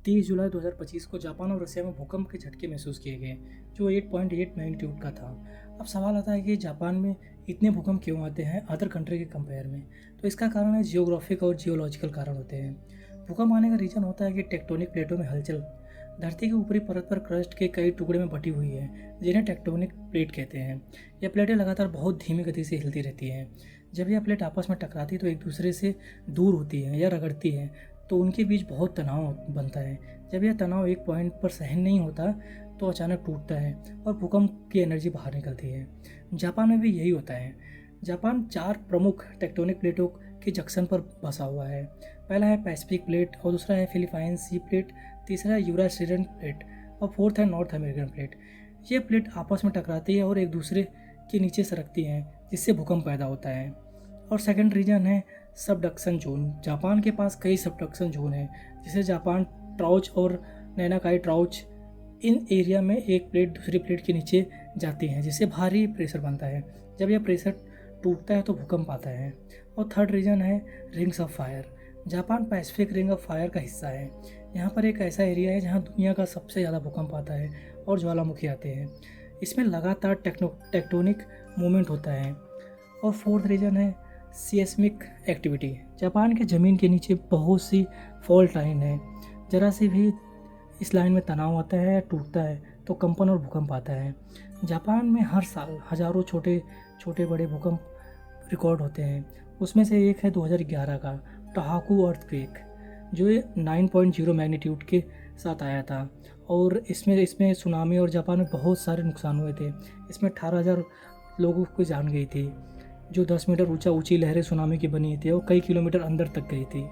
30 जुलाई 2025 को जापान और रशिया में भूकंप के झटके महसूस किए गए, जो 8.8 मैग्नीट्यूड का था। अब सवाल आता है कि जापान में इतने भूकंप क्यों आते हैं अदर कंट्री के कंपेयर में। तो इसका कारण है जियोग्राफिक और जियोलॉजिकल कारण होते हैं। भूकंप आने का रीज़न होता है कि टेक्टोनिक प्लेटों में हलचल धरती के ऊपरी परत पर क्रस्ट के कई टुकड़े में बटी हुई है, जिन्हें टेक्टोनिक प्लेट कहते हैं। यह प्लेटें लगातार बहुत धीमी गति से हिलती रहती हैं। जब यह प्लेट आपस में टकराती तो एक दूसरे से दूर होती है या रगड़ती है, तो उनके बीच बहुत तनाव बनता है। जब यह तनाव एक पॉइंट पर सहन नहीं होता तो अचानक टूटता है और भूकंप की एनर्जी बाहर निकलती है। जापान में भी यही होता है। जापान 4 प्रमुख टेक्टोनिक प्लेटों के जंक्शन पर बसा हुआ है। पहला है पैसिफिक प्लेट, और दूसरा है फिलीपाइन सी प्लेट, तीसरा है यूरासियन प्लेट, और फोर्थ है नॉर्थ अमेरिकन प्लेट। ये प्लेट आपस में टकराती है और एक दूसरे के नीचे सरकती हैं, जिससे भूकंप पैदा होता है। और सेकंड रीजन है सबडक्शन जोन। जापान के पास कई सबडक्शन जोन हैं, जैसे जापान ट्राउच और नैनाकाई ट्राउच। इन एरिया में एक प्लेट दूसरी प्लेट के नीचे जाती है, जिससे भारी प्रेशर बनता है। जब यह प्रेशर टूटता है तो भूकंप आता है। और थर्ड रीजन है rings of fire. Japan Pacific ring of fire का हिस्सा है। यहाँ पर एक ऐसा एरिया है जहाँ दुनिया का सबसे ज़्यादा भूकंप आता है और ज्वालामुखी आते हैं। इसमें लगातार टेक्टोनिक मूवमेंट होता है। और फोर्थ रीजन है सीस्मिक एक्टिविटी। जापान के ज़मीन के नीचे बहुत सी फॉल्ट लाइन है। ज़रा सी भी इस लाइन में तनाव आता है या टूटता है तो कंपन और भूकंप आता है। जापान में हर साल हज़ारों छोटे छोटे बड़े भूकंप रिकॉर्ड होते हैं। उसमें से एक है 2011 का टोहोकू अर्थक्वेक, जो 9.0 मैग्नीट्यूड के साथ आया था। और इसमें सुनामी और जापान में बहुत सारे नुकसान हुए थे। इसमें 18,000 लोगों को जान गई थी, जो 10 मीटर ऊंची लहरें सुनामी की बनी थी और कई किलोमीटर अंदर तक गई थी।